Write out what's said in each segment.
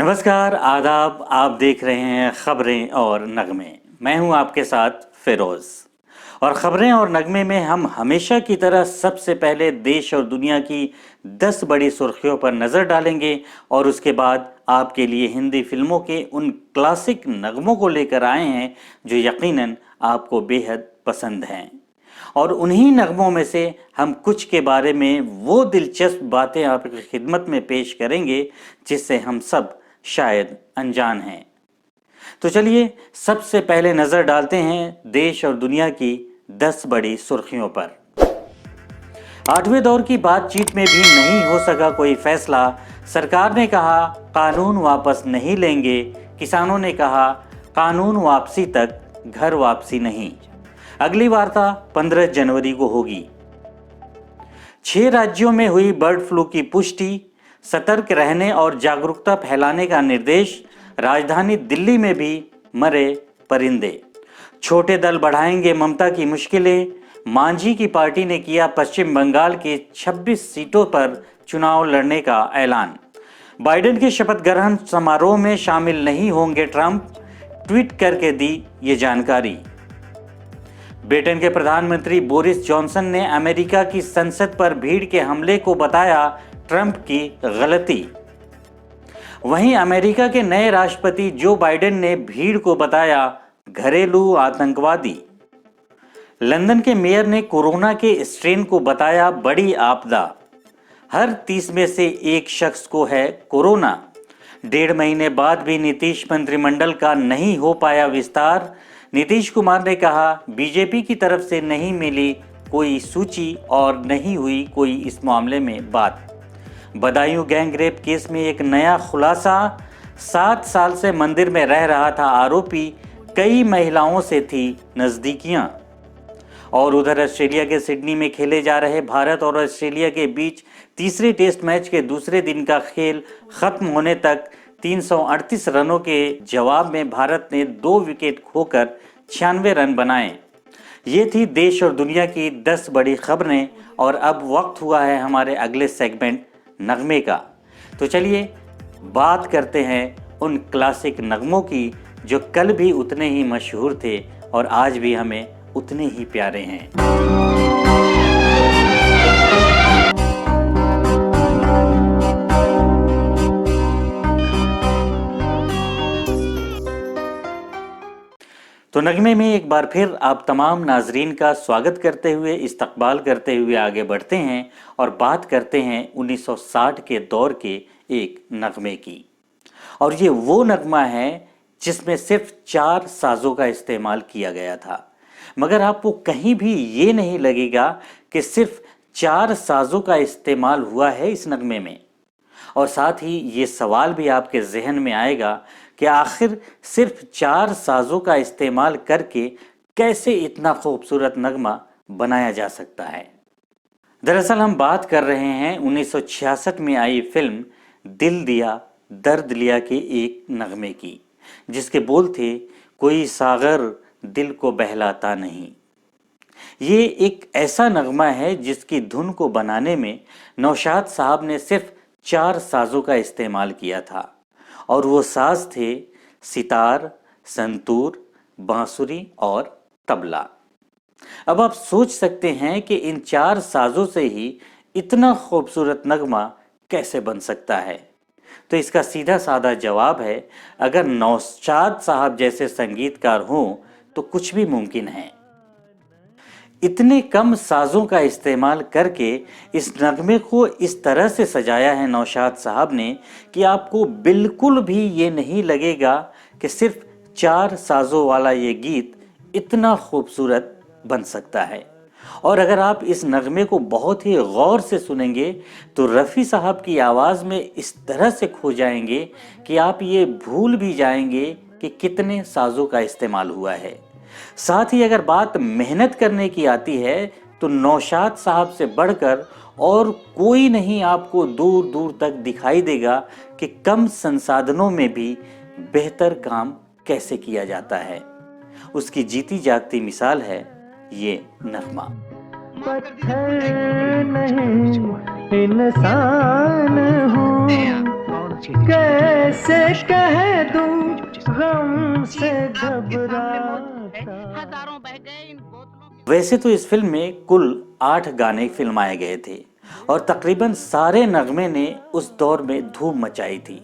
नमस्कार, आदाब। आप देख रहे हैं खबरें और नगमे। मैं हूं आपके साथ फिरोज। और खबरें और नगमे में हम हमेशा की तरह सबसे पहले देश और दुनिया की 10 बड़ी सुर्खियों पर नजर डालेंगे और उसके बाद आपके लिए हिंदी फिल्मों के उन क्लासिक नगमों को लेकर आए हैं जो यकीनन आपको बेहद पसंद हैं। और उन्हीं नगमों में से हम कुछ के बारे में वो दिलचस्प बातें आपकी खिदमत में पेश करेंगे जिससे हम सब शायद अनजान हैं। तो चलिए सबसे पहले नजर डालते हैं देश और दुनिया की 10 बड़ी सुर्खियों पर। 8वें दौर की बातचीत में भी नहीं हो सका कोई फैसला। सरकार ने कहा कानून वापस नहीं लेंगे। किसानों ने कहा कानून वापसी तक घर वापसी नहीं। अगली वार्ता 15 जनवरी को होगी। 6 राज्यों में हुई बर्ड फ्लू की पुष्टि। सतर्क रहने और जागरूकता फैलाने का निर्देश। राजधानी दिल्ली में भी मरे परिंदे। छोटे दल बढ़ाएंगे ममता की मुश्किलें। मांझी की पार्टी ने किया पश्चिम बंगाल के 26 सीटों पर चुनाव लड़ने का ऐलान। बाइडेन के शपथ ग्रहण समारोह में शामिल नहीं होंगे ट्रंप। ट्वीट करके दी ये जानकारी। ब्रिटेन के प्रधानमंत्री बोरिस जॉनसन ने अमेरिका की संसद पर भीड़ के हमले को बताया ट्रंप की गलती। वहीं अमेरिका के नए राष्ट्रपति जो बाइडेन ने भीड़ को बताया घरेलू आतंकवादी। लंदन के मेयर ने कोरोना के स्ट्रेन को बताया बड़ी आपदा। हर 30 में से एक शख्स को है कोरोना। 1.5 महीने बाद भी नीतीश मंत्रिमंडल का नहीं हो पाया विस्तार। नीतीश कुमार ने कहा बीजेपी की तरफ से नहीं मिली कोई सूची और नहीं हुई कोई इस मामले में बात। बदायूं गैंग रेप केस में एक नया खुलासा। 7 साल से मंदिर में रह रहा था आरोपी। कई महिलाओं से थी नजदीकियां। और उधर ऑस्ट्रेलिया के सिडनी में खेले जा रहे भारत और ऑस्ट्रेलिया के बीच तीसरे टेस्ट मैच के दूसरे दिन का खेल खत्म होने तक 338 रनों के जवाब में भारत ने 2 विकेट खोकर 96 रन बनाए। ये थी देश और दुनिया की 10 बड़ी खबरें। और अब वक्त हुआ है हमारे अगले सेगमेंट नगमे का। तो चलिए बात करते हैं उन क्लासिक नगमों की जो कल भी उतने ही मशहूर थे और आज भी हमें उतने ही प्यारे हैं। तो नगमे में एक बार फिर आप तमाम नाजरीन का स्वागत करते हुए इस्तकबाल करते हुए आगे बढ़ते हैं और बात करते हैं 1960 के दौर के एक नगमे की। और ये वो नगमा है जिसमें सिर्फ 4 साजों का इस्तेमाल किया गया था। मगर आपको कहीं भी ये नहीं लगेगा कि सिर्फ 4 साजों का इस्तेमाल हुआ है इस नगमे में। और साथ ही ये सवाल भी आपके जहन में आएगा कि आखिर सिर्फ 4 साजों का इस्तेमाल करके कैसे इतना खूबसूरत नगमा बनाया जा सकता है। दरअसल हम बात कर रहे हैं 1966 में आई फिल्म दिल दिया दर्द लिया के एक नगमे की, जिसके बोल थे कोई सागर दिल को बहलाता नहीं। ये एक ऐसा नगमा है जिसकी धुन को बनाने में नौशाद साहब ने सिर्फ 4 साजों का इस्तेमाल किया था। और वो साज थे सितार, संतूर, बांसुरी और तबला। अब आप सोच सकते हैं कि इन 4 साजों से ही इतना खूबसूरत नगमा कैसे बन सकता है। तो इसका सीधा साधा जवाब है, अगर नौशाद साहब जैसे संगीतकार हों तो कुछ भी मुमकिन है। इतने कम साजों का इस्तेमाल करके इस नगमे को इस तरह से सजाया है नौशाद साहब ने कि आपको बिल्कुल भी ये नहीं लगेगा कि सिर्फ 4 साजों वाला ये गीत इतना खूबसूरत बन सकता है। और अगर आप इस नगमे को बहुत ही गौर से सुनेंगे तो रफ़ी साहब की आवाज़ में इस तरह से खो जाएंगे कि आप ये भूल भी जाएंगे कि कितने साजों का इस्तेमाल हुआ है। साथ ही अगर बात मेहनत करने की आती है तो नौशाद साहब से बढ़कर और कोई नहीं आपको दूर दूर तक दिखाई देगा कि कम संसाधनों में भी बेहतर काम कैसे किया जाता है। उसकी जीती जागती मिसाल है ये नगमा। पत्थर नहीं इंसान हूँ, कैसे कह दूं गम से घबराता। वैसे तो इस फिल्म में कुल 8 गाने फिल्माए गए थे और तकरीबन सारे नगमे ने उस दौर में धूम मचाई थी,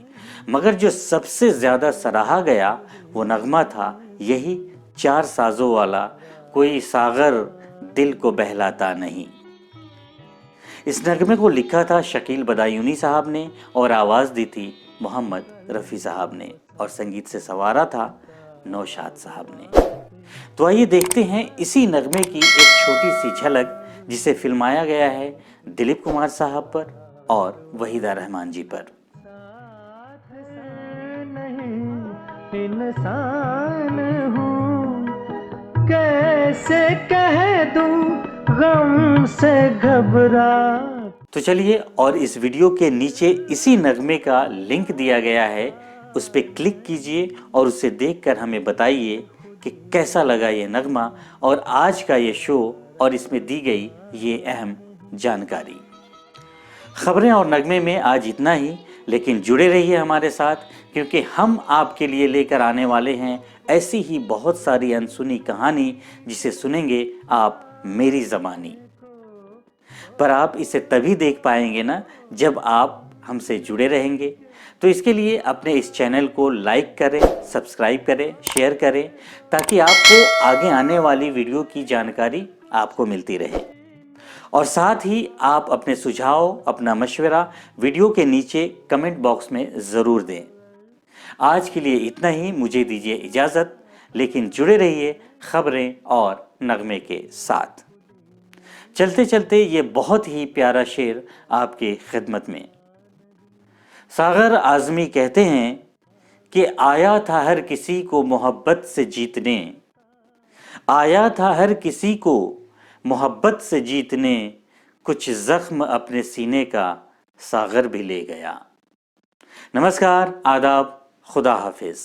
मगर जो सबसे ज्यादा सराहा गया वो नगमा था यही 4 साजों वाला कोई सागर दिल को बहलाता नहीं। इस नगमे को लिखा था शकील बदायूनी साहब ने और आवाज़ दी थी मोहम्मद रफ़ी साहब ने और संगीत से संवारा था नौशाद साहब ने। तो आइए देखते हैं इसी नगमे की एक छोटी सी झलक जिसे फिल्माया गया है दिलीप कुमार साहब पर और वहीदा रहमान जी पर। नहीं इंसान हूँ, कैसे कह दूं गम से घबरा। तो चलिए, और इस वीडियो के नीचे इसी नगमे का लिंक दिया गया है, उस पर क्लिक कीजिए और उसे देखकर हमें बताइए कि कैसा लगा ये नगमा और आज का ये शो और इसमें दी गई ये अहम जानकारी। खबरें और नगमे में आज इतना ही, लेकिन जुड़े रहिए हमारे साथ क्योंकि हम आपके लिए लेकर आने वाले हैं ऐसी ही बहुत सारी अनसुनी कहानी जिसे सुनेंगे आप मेरी ज़बानी। पर आप इसे तभी देख पाएंगे ना जब आप हमसे जुड़े रहेंगे। तो इसके लिए अपने इस चैनल को लाइक करें, सब्सक्राइब करें, शेयर करें ताकि आपको आगे आने वाली वीडियो की जानकारी आपको मिलती रहे। और साथ ही आप अपने सुझाव, अपना मशवरा वीडियो के नीचे कमेंट बॉक्स में ज़रूर दें। आज के लिए इतना ही, मुझे दीजिए इजाज़त, लेकिन जुड़े रहिए खबरें और नगमे के साथ। चलते चलते ये बहुत ही प्यारा शेर आपकी खिदमत में। सागर आज़मी कहते हैं कि आया था हर किसी को मोहब्बत से जीतने, आया था हर किसी को मोहब्बत से जीतने, कुछ जख्म अपने सीने का सागर भी ले गया। नमस्कार, आदाब, खुदा हाफिज।